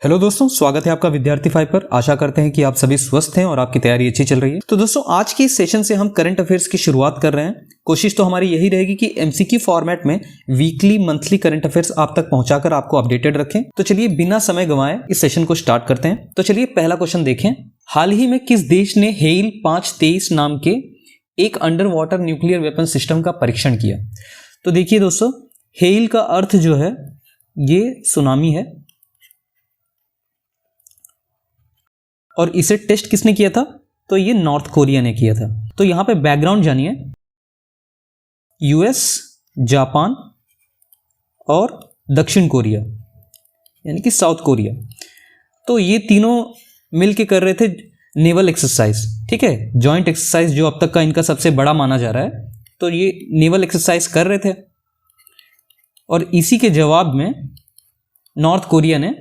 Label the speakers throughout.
Speaker 1: Hello दोस्तों, स्वागत है आपका विद्यार्थी 5 पर। आशा करते हैं कि आप सभी स्वस्थ हैं और आपकी तैयारी अच्छी चल रही है। तो दोस्तों, आज के इस सेशन से हम करंट अफेयर्स की शुरुआत कर रहे हैं। कोशिश तो हमारी यही रहेगी कि एमसीक्यू फॉर्मेट में वीकली मंथली करंट अफेयर्स आप तक पहुंचाकर आपको अपडेटेड रखें। तो चलिए बिना समय गंवाए इस सेशन को स्टार्ट करते हैं। तो चलिए पहला क्वेश्चन देखें। हाल ही में किस देश ने हेल 523 नाम के एक under water nuclear weapon system का परीक्षण किया? तो देखिए दोस्तों, हेल का अर्थ जो है ये सुनामी है और इसे टेस्ट किसने किया था? तो ये नॉर्थ कोरिया ने किया था। तो यहां पे बैकग्राउंड जानिए। यूएस, जापान और दक्षिण कोरिया यानी कि साउथ कोरिया, तो ये तीनों मिलके कर रहे थे नेवल एक्सरसाइज। ठीक है, जॉइंट एक्सरसाइज जो अब तक का इनका सबसे बड़ा माना जा रहा है। तो ये नेवल एक्सरसाइज कर रहे थे और इसी के जवाब में नॉर्थ कोरिया ने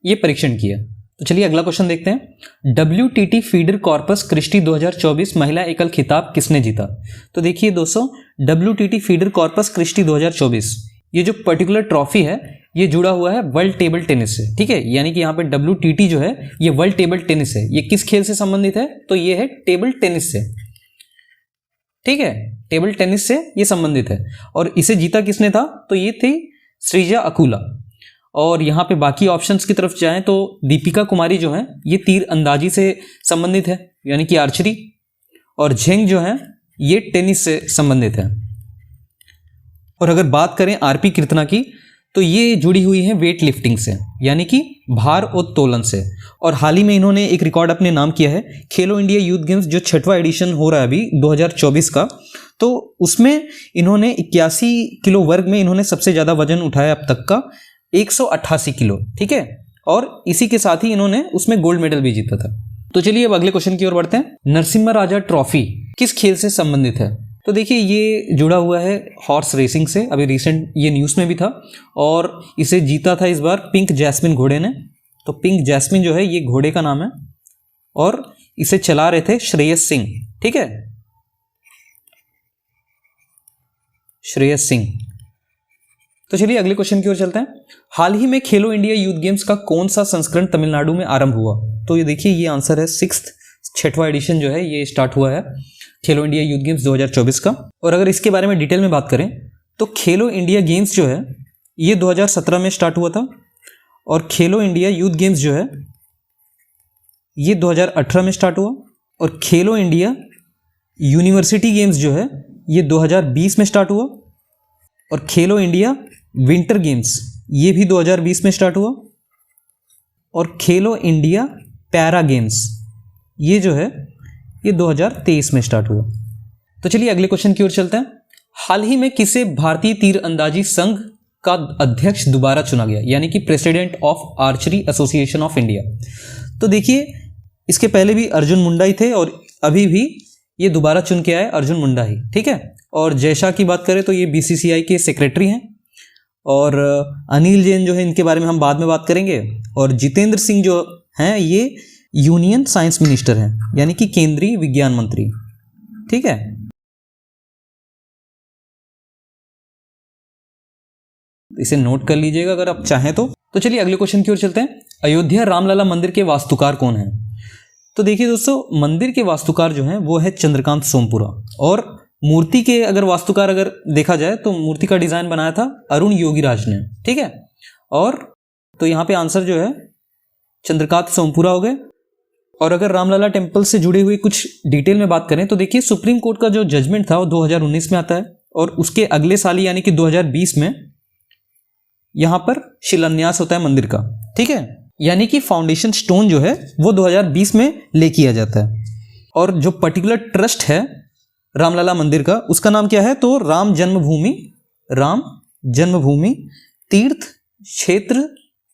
Speaker 1: ये परीक्षण किया। तो चलिए अगला क्वेश्चन देखते हैं। WTT फीडर कॉर्पस क्रिस्टी 2024 महिला एकल खिताब किसने जीता? तो देखिए दोस्तों, WTT फीडर कॉर्पस क्रिस्टी 2024 ये जो पर्टिकुलर ट्रॉफी है ये जुड़ा हुआ है वर्ल्ड टेबल टेनिस से। ठीक है, यानी कि यहाँ पे WTT जो है ये वर्ल्ड टेबल टेनिस है। ये किस खेल से संबंधित है? तो ये है टेबल टेनिस से। ठीक है, टेबल टेनिस से ये संबंधित है। और इसे जीता किसने था? तो ये थी श्रीजा अकुला। और यहाँ पे बाकी ऑप्शंस की तरफ जाएं तो दीपिका कुमारी जो है ये तीर अंदाजी से संबंधित है यानी कि आर्चरी, और झेंग जो है ये टेनिस से संबंधित है। और अगर बात करें आरपी कीर्तना की तो ये जुड़ी हुई है वेट लिफ्टिंग से यानी कि भार उत्तोलन से। और हाल ही में इन्होंने एक रिकॉर्ड अपने नाम किया है। खेलो इंडिया यूथ गेम्स जो 6वां एडिशन हो रहा है अभी 2024 का, तो उसमें इन्होंने 81 किलो वर्ग में इन्होंने सबसे ज्यादा वजन उठाया अब तक का, 188 किलो। ठीक है, और इसी के साथ ही इन्होंने उसमें गोल्ड मेडल भी जीता था। तो चलिए अब अगले क्वेश्चन की ओर बढ़ते हैं। नरसिम्हा राजा ट्रॉफी किस खेल से संबंधित है? तो देखिए ये जुड़ा हुआ है हॉर्स रेसिंग से। अभी रिसेंट ये न्यूज़ में भी था और इसे जीता था इस बार पिंक जैस्मिन घोड़े ने। तो पिंक जैस्मिन जो है ये घोड़े का नाम है और इसे चला रहे थे श्रेयस सिंह। ठीक है, श्रेयस सिंह। तो चलिए अगले क्वेश्चन की ओर चलते हैं। हाल ही में खेलो इंडिया यूथ गेम्स का कौन सा संस्करण तमिलनाडु में आरंभ हुआ? तो ये देखिए ये आंसर है 6वां एडिशन जो है ये स्टार्ट हुआ है खेलो इंडिया यूथ गेम्स 2024 का। और अगर इसके बारे में डिटेल में बात करें तो खेलो इंडिया गेम्स जो है ये 2017 में स्टार्ट हुआ था और खेलो इंडिया यूथ गेम्स जो है ये 2018 में स्टार्ट हुआ। और खेलो इंडिया यूनिवर्सिटी गेम्स जो है ये 2020 में स्टार्ट हुआ। और खेलो इंडिया विंटर गेम्स ये भी 2020 में स्टार्ट हुआ। और खेलो इंडिया पैरा गेम्स ये जो है ये 2023 में स्टार्ट हुआ। तो चलिए अगले क्वेश्चन की ओर चलते हैं। हाल ही में किसे भारतीय तीरंदाजी संघ का अध्यक्ष दोबारा चुना गया यानी कि president of archery association of India? तो देखिए इसके पहले भी अर्जुन मुंडा ही थे और अभी भी ये दोबारा चुन के आए अर्जुन मुंडा ही। ठीक है, और जयशाह की बात करें तो ये BCCI के सेक्रेटरी हैं। और अनिल जैन जो है इनके बारे में हम बाद में बात करेंगे। और जितेंद्र सिंह जो हैं ये यूनियन साइंस मिनिस्टर हैं यानी कि केंद्रीय विज्ञान मंत्री। ठीक है, इसे नोट कर लीजिएगा अगर आप चाहें तो। चलिए अगले क्वेश्चन की ओर चलते हैं। अयोध्या रामलला मंदिर के वास्तुकार कौन है? तो देखिए दोस्तों, मंदिर के वास्तुकार जो हैं वो है चंद्रकांत सोमपुरा। और मूर्ति के अगर वास्तुकार अगर देखा जाए तो मूर्ति का डिजाइन बनाया था अरुण योगीराज ने। ठीक है, और तो यहाँ पे आंसर जो है चंद्रकांत सोमपुरा हो गए। और अगर रामलला टेम्पल से जुड़े हुए कुछ डिटेल में बात करें तो देखिए सुप्रीम कोर्ट का जो जजमेंट था वो 2019 में आता है और उसके अगले साल यानी कि 2020 में यहां पर शिलान्यास होता है मंदिर का। ठीक है, यानी कि फाउंडेशन स्टोन जो है वो 2020 में ले किया जाता है। और जो पर्टिकुलर ट्रस्ट है रामलला मंदिर का उसका नाम क्या है? तो राम जन्मभूमि तीर्थ क्षेत्र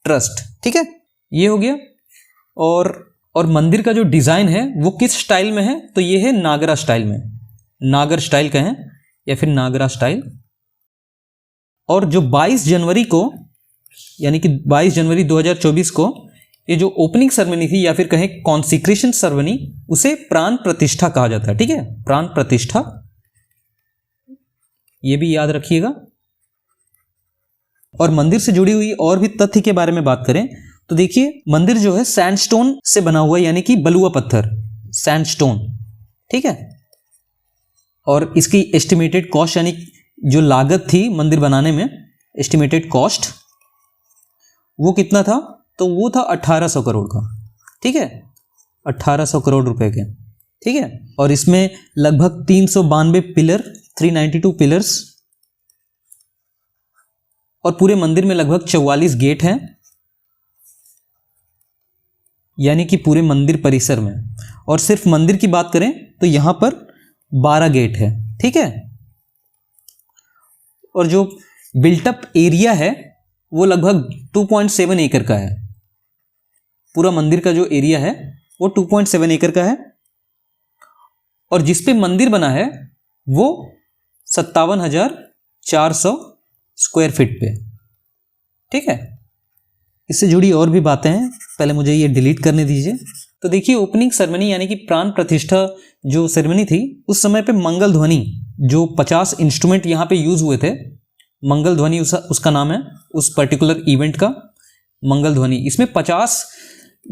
Speaker 1: ट्रस्ट। ठीक है, ये हो गया। और मंदिर का जो डिजाइन है वो किस स्टाइल में है? तो ये है नागरा स्टाइल में, नागर स्टाइल कहें या फिर नागरा स्टाइल। और जो 22 जनवरी को यानी कि 22 जनवरी 2024 को ये जो ओपनिंग सेरेमनी थी या फिर कहें कॉन्सिक्रेशन सेरेमनी, उसे प्राण प्रतिष्ठा कहा जाता है। ठीक है, प्राण प्रतिष्ठा, ये भी याद रखिएगा। और मंदिर से जुड़ी हुई और भी तथ्य के बारे में बात करें तो देखिए मंदिर जो है सैंडस्टोन से बना हुआ है, यानी कि बलुआ पत्थर, सैंडस्टोन, ठीक है। और इसकी एस्टिमेटेड कॉस्ट यानी जो लागत थी मंदिर बनाने में, एस्टिमेटेड कॉस्ट, वो कितना था? तो वो था 1800 करोड़ का, ठीक है, 1800 करोड़ रुपए के, ठीक है। और इसमें लगभग 392 पिलर, 392 पिलर्स, और पूरे मंदिर में लगभग 44 गेट हैं, यानी कि पूरे मंदिर परिसर में। और सिर्फ मंदिर की बात करें तो यहां पर 12 गेट है, ठीक है। और जो बिल्टअप एरिया है वो लगभग 2.7 एकड़ का है। पूरा मंदिर का जो एरिया है वो 2.7 एकड़ का है। और जिस पे मंदिर बना है वो 57,400 स्क्वायर फीट पे, ठीक है। इससे जुड़ी और भी बातें हैं, पहले मुझे ये डिलीट करने दीजिए। तो देखिए ओपनिंग सेरेमनी यानी कि प्राण प्रतिष्ठा जो सेरेमनी थी, उस समय पे मंगल ध्वनि, जो 50 इंस्ट्रूमेंट यहाँ पे यूज हुए थे, मंगल ध्वनि उसका नाम है, उस पर्टिकुलर इवेंट का मंगल ध्वनि। इसमें 50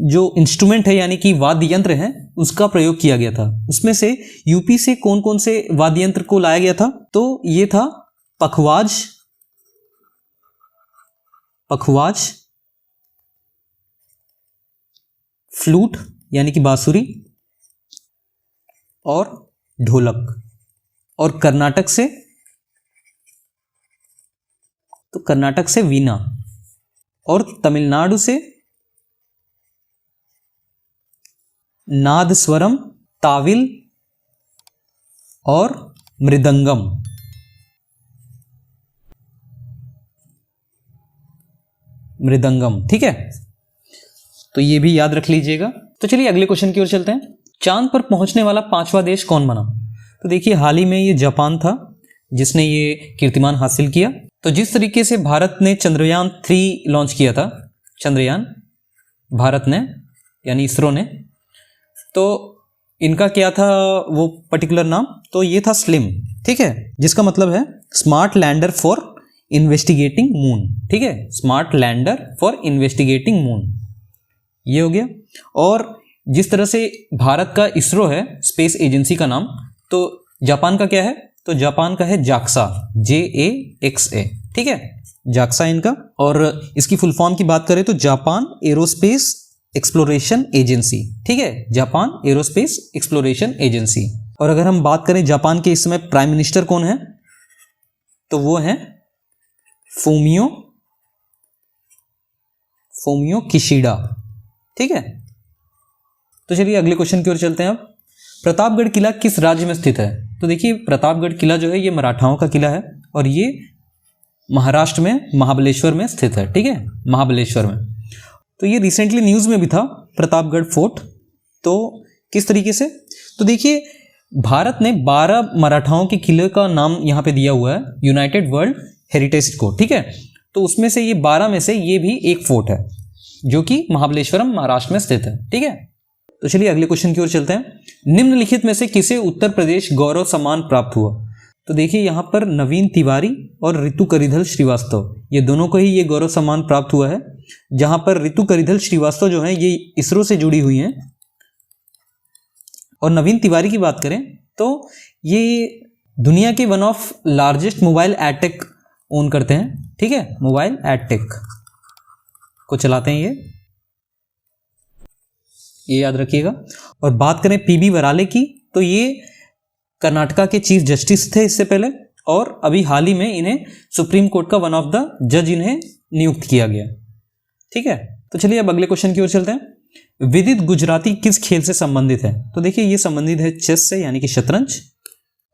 Speaker 1: जो इंस्ट्रूमेंट है यानी कि वाद्य यंत्र है उसका प्रयोग किया गया था। उसमें से यूपी से कौन कौन से वाद्य यंत्र को लाया गया था? तो ये था पखवाज, फ्लूट यानी कि बांसुरी, और ढोलक। और कर्नाटक से वीणा, और तमिलनाडु से नादस्वरम, ताविल और मृदंगम। ठीक है, तो ये भी याद रख लीजिएगा। तो चलिए अगले क्वेश्चन की ओर चलते हैं। चांद पर पहुंचने वाला 5वां देश कौन बना? तो देखिए हाल ही में ये जापान था जिसने ये कीर्तिमान हासिल किया। तो जिस तरीके से भारत ने चंद्रयान 3 लॉन्च किया था, चंद्रयान भारत ने यानी इसरो ने, तो इनका क्या था वो पर्टिकुलर नाम? तो ये था स्लिम, ठीक है, जिसका मतलब है smart lander for investigating moon, ठीक है, smart lander for investigating moon, ये हो गया। और जिस तरह से भारत का इसरो है स्पेस एजेंसी का नाम, तो जापान का क्या है? तो जापान का है जाक्सा, JAXA, ठीक है, जाक्सा इनका। और इसकी फुल फॉर्म की बात करें तो जापान एरोस्पेस एक्सप्लोरेशन एजेंसी, ठीक है, जापान एरोस्पेस एक्सप्लोरेशन एजेंसी। और अगर हम बात करें जापान के इस समय प्राइम मिनिस्टर कौन है, तो वो है फूमियो किशिडा, ठीक है। तो चलिए अगले क्वेश्चन की ओर चलते हैं। अब प्रतापगढ़ किला किस राज्य में स्थित है? तो देखिए प्रतापगढ़ किला जो है ये मराठाओं का किला है और ये महाराष्ट्र में महाबलेश्वर में स्थित है, ठीक है, महाबलेश्वर में। तो ये रिसेंटली न्यूज़ में भी था प्रतापगढ़ फोर्ट। तो किस तरीके से? तो देखिए भारत ने 12 मराठाओं के किले का नाम यहाँ पे दिया हुआ है यूनाइटेड वर्ल्ड हेरिटेज को, ठीक है। तो उसमें से ये 12 में से ये भी एक फोर्ट है जो कि महाबलेश्वरम महाराष्ट्र में स्थित है, ठीक है। तो चलिए अगले क्वेश्चन की ओर चलते हैं। निम्नलिखित में से किसे उत्तर प्रदेश गौरव सम्मान प्राप्त हुआ? तो देखिए यहाँ पर नवीन तिवारी और ऋतु करिधल श्रीवास्तव, ये दोनों को ही ये गौरव सम्मान प्राप्त हुआ है। जहां पर ऋतु करिधल श्रीवास्तव जो है ये इसरो से जुड़ी हुई हैं, और नवीन तिवारी की बात करें तो ये दुनिया के one of largest mobile edtech own करते हैं, ठीक है, मोबाइल एडटेक को चलाते हैं ये याद रखिएगा। और बात करें पीबी वराले की, तो ये कर्नाटका के चीफ जस्टिस थे इससे पहले, और अभी हाल ही में इन्हें सुप्रीम कोर्ट का वन ऑफ द जज इन्हें नियुक्त किया गया, ठीक है। तो चलिए अब अगले क्वेश्चन की ओर चलते हैं। विदित गुजराती किस खेल से संबंधित है? तो देखिए ये संबंधित है चेस से यानी कि शतरंज।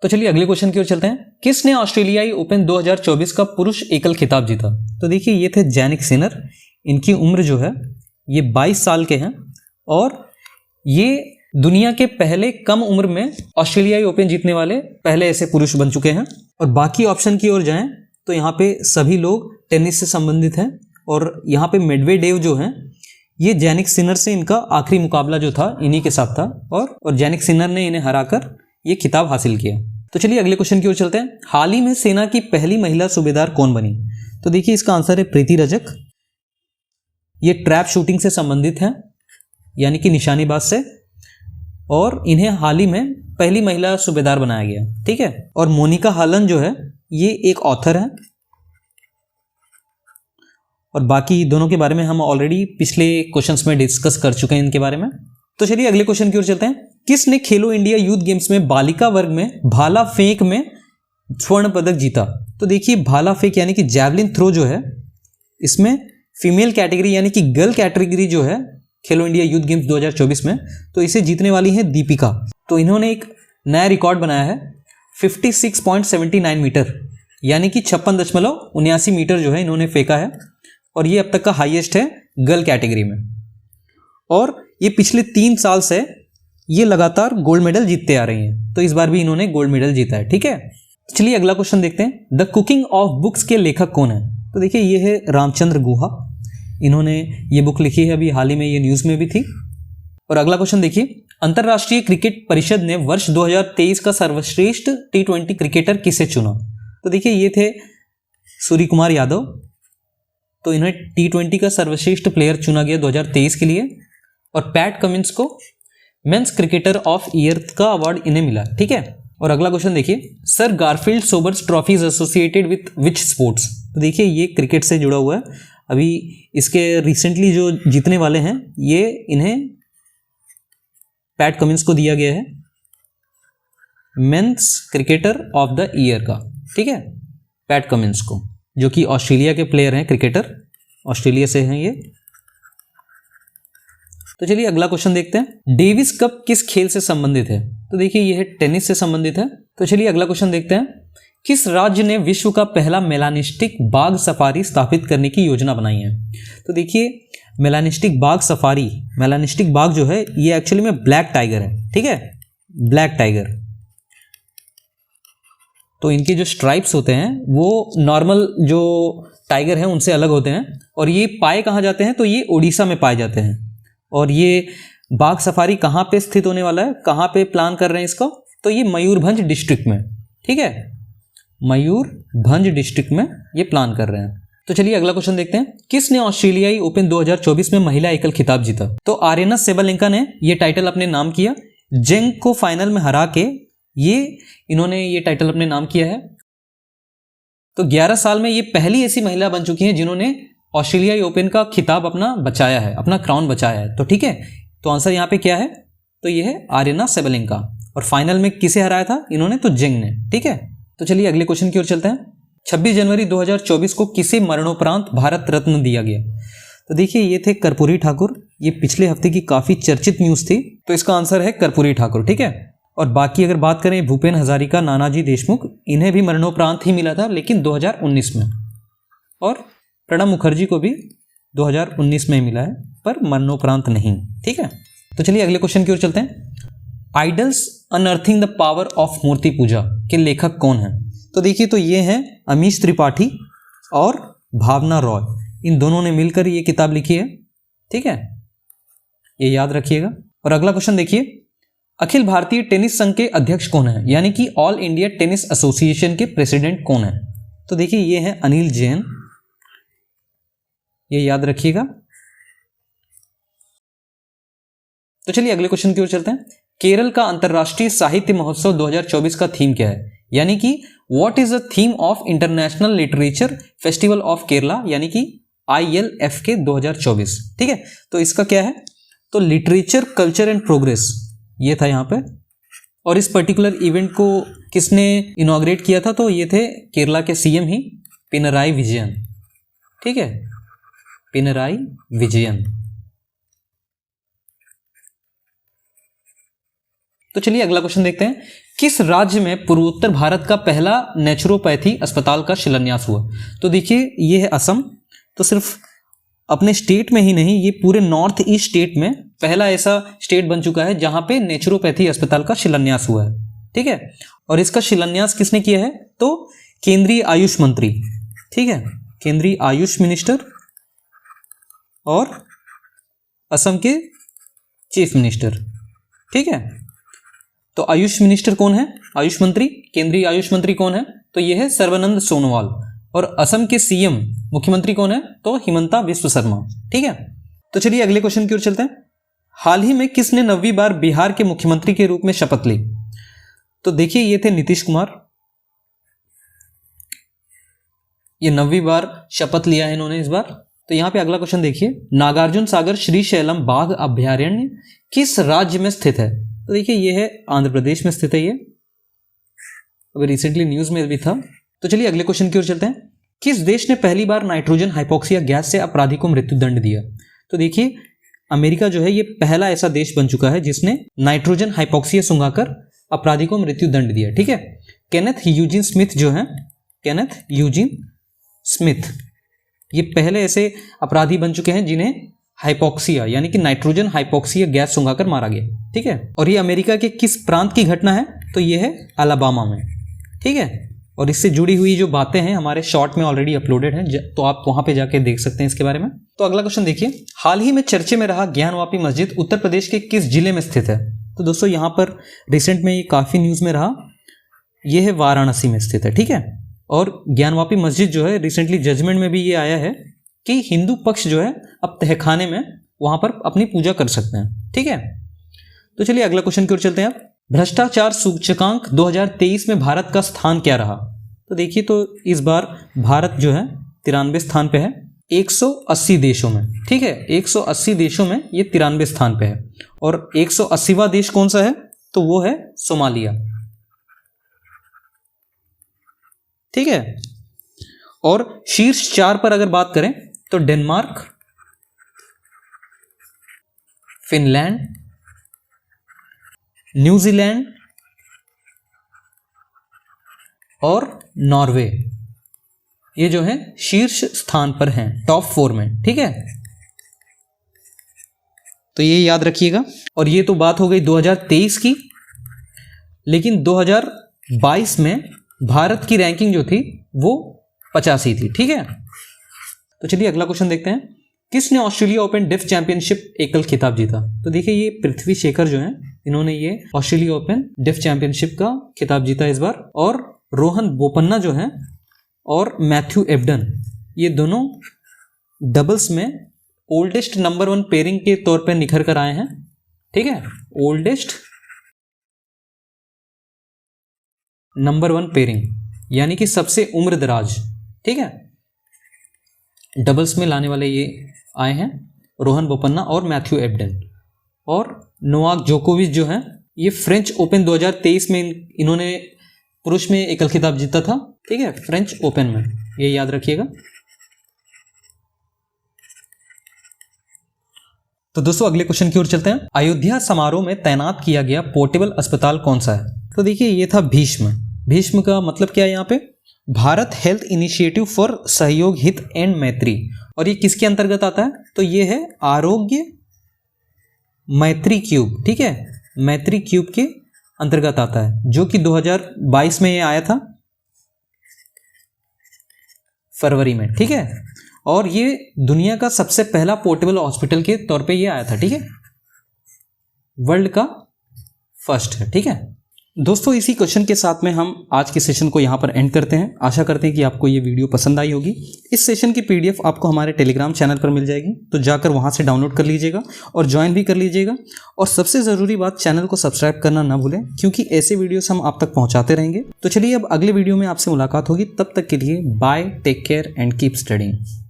Speaker 1: तो चलिए अगले क्वेश्चन की ओर चलते हैं। किसने ऑस्ट्रेलियाई ओपन 2024 का पुरुष एकल खिताब जीता? तो देखिए ये थे जैनिक सिनर। इनकी उम्र जो है ये 22 साल के हैं और ये दुनिया के पहले कम उम्र में ऑस्ट्रेलियाई ओपन जीतने वाले पहले ऐसे पुरुष बन चुके हैं। और बाकी ऑप्शन की ओर जाएं तो यहाँ पे सभी लोग टेनिस से संबंधित हैं, और यहाँ पे मेडवेडेव जो हैं ये जैनिक सिनर से इनका आखिरी मुकाबला जो था इन्हीं के साथ था, और जैनिक सिनर ने इन्हें हराकर ये खिताब हासिल किया। तो चलिए अगले क्वेश्चन की ओर चलते हैं। हाल ही में सेना की पहली महिला सूबेदार कौन बनी? तो देखिए इसका आंसर है प्रीति रजक। ये ट्रैप शूटिंग से संबंधित हैं, यानी कि निशानेबाज से, और इन्हें हाल ही में पहली महिला सूबेदार बनाया गया। ठीक है, और मोनिका हालन जो है ये एक ऑथर है, और बाकी दोनों के बारे में हम ऑलरेडी पिछले क्वेश्चंस में डिस्कस कर चुके हैं इनके बारे में। तो चलिए अगले क्वेश्चन की ओर चलते हैं। किसने खेलो इंडिया यूथ गेम्स में बालिका वर्ग में भाला फेंक में स्वर्ण पदक जीता? तो देखिए भाला फेंक यानी कि जैवलिन थ्रो जो है, इसमें फीमेल कैटेगरी यानी कि गर्ल कैटेगरी जो है खेलो इंडिया यूथ गेम्स 2024 में, तो इसे जीतने वाली है दीपिका। तो इन्होंने एक नया रिकॉर्ड बनाया है 56.79 मीटर, यानी कि 56.79 मीटर जो है इन्होंने फेंका है, और ये अब तक का हाईएस्ट है गर्ल कैटेगरी में। और ये पिछले 3 साल से ये लगातार गोल्ड मेडल जीतते आ रही हैं, तो इस बार भी इन्होंने गोल्ड मेडल जीता है। ठीक है, चलिए अगला क्वेश्चन देखते हैं। द कुकिंग ऑफ बुक्स के लेखक कौन है? तो देखिए ये है रामचंद्र गुहा, इन्होंने ये बुक लिखी है, अभी हाल ही में ये न्यूज़ में भी थी। और अगला क्वेश्चन देखिए, अंतर्राष्ट्रीय क्रिकेट परिषद ने वर्ष 2023 का सर्वश्रेष्ठ T20 क्रिकेटर किसे चुना? तो देखिए ये थे सूर्य कुमार यादव, तो इन्हें T20 का सर्वश्रेष्ठ प्लेयर चुना गया 2023 के लिए, और पैट कमिंस को मेंस क्रिकेटर ऑफ ईयर का अवार्ड इन्हें मिला। ठीक है, और अगला क्वेश्चन देखिए, sir Garfield Sobers trophy is associated with which sports? तो देखिए ये क्रिकेट से जुड़ा हुआ है, अभी इसके रिसेंटली जो जीतने वाले हैं ये इन्हें पैट कमिंस को दिया गया है men's cricketer of the year का। ठीक है, पैट कमिंस को, जो कि ऑस्ट्रेलिया के प्लेयर हैं, क्रिकेटर ऑस्ट्रेलिया से हैं ये। तो चलिए अगला क्वेश्चन देखते हैं। डेविस कप किस खेल से संबंधित है? तो देखिए यह टेनिस से संबंधित है। तो चलिए अगला क्वेश्चन देखते हैं। किस राज्य ने विश्व का पहला मेलानिस्टिक बाघ सफारी स्थापित करने की योजना बनाई है? तो देखिए मेलानिस्टिक बाघ सफारी, मेलानिस्टिक बाघ जो है ये एक्चुअली में ब्लैक टाइगर है। ठीक है, ब्लैक टाइगर, तो इनके जो स्ट्राइप्स होते हैं वो नॉर्मल जो टाइगर हैं उनसे अलग होते हैं, और ये पाए कहाँ जाते हैं? तो ये उड़ीसा में पाए जाते हैं। और ये बाघ सफारी कहाँ पे स्थित होने वाला है, कहाँ पे प्लान कर रहे हैं इसको? तो ये मयूरभंज डिस्ट्रिक्ट में। ठीक है, मयूरभंज डिस्ट्रिक्ट में ये प्लान कर रहे हैं। तो चलिए अगला क्वेश्चन देखते हैं। किसने ऑस्ट्रेलियाई ओपन 2024 में महिला एकल खिताब जीता? तो आर्यना सेबलेंका ने ये टाइटल अपने नाम किया, जेंग को फाइनल में हरा के इन्होंने ये टाइटल अपने नाम किया है। तो 11 साल में ये पहली ऐसी महिला बन चुकी हैं जिन्होंने ऑस्ट्रेलियाई ओपन का खिताब अपना बचाया है, अपना क्राउन बचाया है। तो ठीक है, तो आंसर यहाँ पे क्या है? तो ये है आर्यना सेबलेंका। और फाइनल में किसे हराया था इन्होंने? तो जेंग ने। ठीक है, तो चलिए अगले क्वेश्चन की ओर चलते हैं। 26 जनवरी 2024 को किसे मरणोपरांत भारत रत्न दिया गया? तो देखिए ये थे कर्पूरी ठाकुर, ये पिछले हफ्ते की काफी चर्चित न्यूज थी, तो इसका आंसर है कर्पूरी ठाकुर। ठीक है, और बाकी अगर बात करें भूपेन हजारिका, नानाजी देशमुख, इन्हें भी मरणोपरांत ही मिला था, लेकिन 2019 में, और प्रणब मुखर्जी को भी 2019 में मिला है, पर मरणोपरांत नहीं। ठीक है, तो चलिए अगले क्वेश्चन की ओर चलते हैं। आइडल्स अनअर्थिंग द पावर ऑफ मूर्ति पूजा के लेखक कौन हैं? तो देखिए तो ये हैं अमीश त्रिपाठी और भावना रॉय, इन दोनों ने मिलकर ये किताब लिखी है। ठीक है, ये याद रखिएगा। और अगला क्वेश्चन देखिए, अखिल भारतीय टेनिस संघ के अध्यक्ष कौन है, यानी कि ऑल इंडिया टेनिस एसोसिएशन के प्रेसिडेंट कौन है? तो देखिए ये हैं अनिल जैन, ये याद रखिएगा। तो चलिए अगले क्वेश्चन की ओर चलते हैं। केरल का अंतर्राष्ट्रीय साहित्य महोत्सव 2024 का थीम क्या है, यानी कि what is the theme of international literature festival of Kerala, यानी कि ILFK 2024। ठीक है, तो इसका क्या है? तो लिटरेचर, कल्चर एंड प्रोग्रेस, ये था यहाँ पे। और इस पर्टिकुलर इवेंट को किसने इनॉग्रेट किया था? तो ये थे केरला के CM ही, पिनराई विजयन। ठीक है, पिनराई विजयन। तो चलिए अगला क्वेश्चन देखते हैं। किस राज्य में पूर्वोत्तर भारत का पहला नेचुरोपैथी अस्पताल का शिलान्यास हुआ? तो देखिए ये है असम। तो सिर्फ अपने स्टेट में ही नहीं, ये पूरे नॉर्थ ईस्ट स्टेट में पहला ऐसा स्टेट बन चुका है जहां पे नेचुरोपैथी अस्पताल का शिलान्यास हुआ है। ठीक है, और इसका शिलान्यास किसने किया है? तो केंद्रीय आयुष मंत्री। ठीक है, केंद्रीय आयुष मिनिस्टर और असम के चीफ मिनिस्टर। ठीक है, तो आयुष मिनिस्टर कौन है? आयुष मंत्री, केंद्रीय आयुष मंत्री कौन है? तो यह है सर्बानंद सोनोवाल। और असम के सीएम मुख्यमंत्री कौन है? तो हिमंता बिस्वा शर्मा। ठीक है, तो चलिए अगले क्वेश्चन की ओर चलते हैं। हाल ही में किसने 9वीं बार बिहार के मुख्यमंत्री के रूप में शपथ ली? तो देखिए ये थे नीतीश कुमार, ये 9वीं बार शपथ लिया है इन्होंने इस बार। तो यहां पे अगला क्वेश्चन देखिए, नागार्जुन सागर श्रीशैलम बाघ अभयारण्य किस राज्य में स्थित है? तो देखिए ये है आंध्र प्रदेश में स्थित है, ये अभी रिसेंटली न्यूज में भी था। तो चलिए अगले क्वेश्चन की ओर चलते हैं। किस देश ने पहली बार नाइट्रोजन हाइपोक्सिया गैस से अपराधी को मृत्यु दंड दिया? तो देखिए अमेरिका जो है ये पहला ऐसा देश बन चुका है जिसने नाइट्रोजन हाइपोक्सिया सुंघाकर अपराधी को मृत्यु दंड दिया। ठीक है, केनेथ यूजिन स्मिथ जो है, केनेथ यूजिन स्मिथ, ये पहले ऐसे अपराधी बन चुके हैं जिन्हें हाइपोक्सिया यानी कि नाइट्रोजन हाइपोक्सिया गैस सुंघाकर मारा गया। ठीक है, और ये अमेरिका के किस प्रांत की घटना है? तो ये है अलाबामा में। ठीक है, और इससे जुड़ी हुई जो बातें हैं हमारे शॉर्ट में ऑलरेडी अपलोडेड हैं, तो आप वहां पे जाके देख सकते हैं इसके बारे में। तो अगला क्वेश्चन देखिए, हाल ही में चर्चे में रहा ज्ञानवापी मस्जिद उत्तर प्रदेश के किस जिले में स्थित है? तो दोस्तों यहाँ पर रिसेंट में ये काफी न्यूज में रहा, ये है वाराणसी में स्थित है। ठीक है, और ज्ञानवापी मस्जिद जो है रिसेंटली जजमेंट में भी ये आया है कि हिंदू पक्ष जो है अब तहखाने में वहां पर अपनी पूजा कर सकते हैं। ठीक है, तो चलिए अगला क्वेश्चन की ओर चलते हैं। आप भ्रष्टाचार सूचकांक 2023 में भारत का स्थान क्या रहा? तो देखिए तो इस बार भारत जो है 93 स्थान पे है 180 देशों में। ठीक है, 180 देशों में ये 93 स्थान पे है, और 180वां देश कौन सा है? तो वो है सोमालिया। ठीक है, और शीर्ष 4 पर अगर बात करें तो डेनमार्क, फिनलैंड, न्यूजीलैंड और नॉर्वे, ये जो है शीर्ष स्थान पर हैं, टॉप 4 में। ठीक है, तो ये याद रखिएगा। और ये तो बात हो गई 2023 की, लेकिन 2022 में भारत की रैंकिंग जो थी वो 85 थी। ठीक है, तो चलिए अगला क्वेश्चन देखते हैं। किसने ऑस्ट्रेलिया ओपन डेफ चैंपियनशिप एकल खिताब जीता? तो देखिए ये पृथ्वी शेखर जो है, इन्होंने ये ऑस्ट्रेलिया ओपन डेफ चैंपियनशिप का खिताब जीता इस बार। और रोहन बोपन्ना जो है और मैथ्यू एबडन, ये दोनों डबल्स में ओल्डेस्ट नंबर 1 पेयरिंग के तौर पर निखर कर आए हैं। ठीक है, ओल्डेस्ट नंबर 1 पेयरिंग यानी कि सबसे उम्र दराज। ठीक है, डबल्स में लाने वाले ये आए हैं रोहन बोपन्ना और मैथ्यू एबडन। और नोवाक जोकोविच जो है, ये फ्रेंच ओपन 2023 में इन्होंने पुरुष में एकल खिताब जीता था। ठीक है, फ्रेंच ओपन में, ये याद रखिएगा। तो दोस्तों अगले क्वेश्चन की ओर चलते हैं। अयोध्या समारोह में तैनात किया गया पोर्टेबल अस्पताल कौन सा है? तो देखिए ये था भीष्म। भीष्म का मतलब क्या है यहाँ पे? भारत हेल्थ इनिशिएटिव फॉर सहयोग हित एंड मैत्री। और ये किसके अंतर्गत आता है? तो ये है आरोग्य मैत्री क्यूब। ठीक है, मैत्री क्यूब के अंतर्गत आता है, जो कि 2022 में ये आया था फरवरी में। ठीक है, और ये दुनिया का सबसे पहला पोर्टेबल हॉस्पिटल के तौर पे ये आया था। ठीक है, वर्ल्ड का फर्स्ट है। ठीक है दोस्तों, इसी क्वेश्चन के साथ में हम आज के सेशन को यहाँ पर एंड करते हैं। आशा करते हैं कि आपको ये वीडियो पसंद आई होगी। इस सेशन की पीडीएफ आपको हमारे टेलीग्राम चैनल पर मिल जाएगी, तो जाकर वहाँ से डाउनलोड कर लीजिएगा और ज्वाइन भी कर लीजिएगा। और सबसे ज़रूरी बात, चैनल को सब्सक्राइब करना ना भूलें, क्योंकि ऐसे वीडियोस हम आप तक पहुँचाते रहेंगे। तो चलिए अब अगले वीडियो में आपसे मुलाकात होगी, तब तक के लिए bye, take care and keep studying.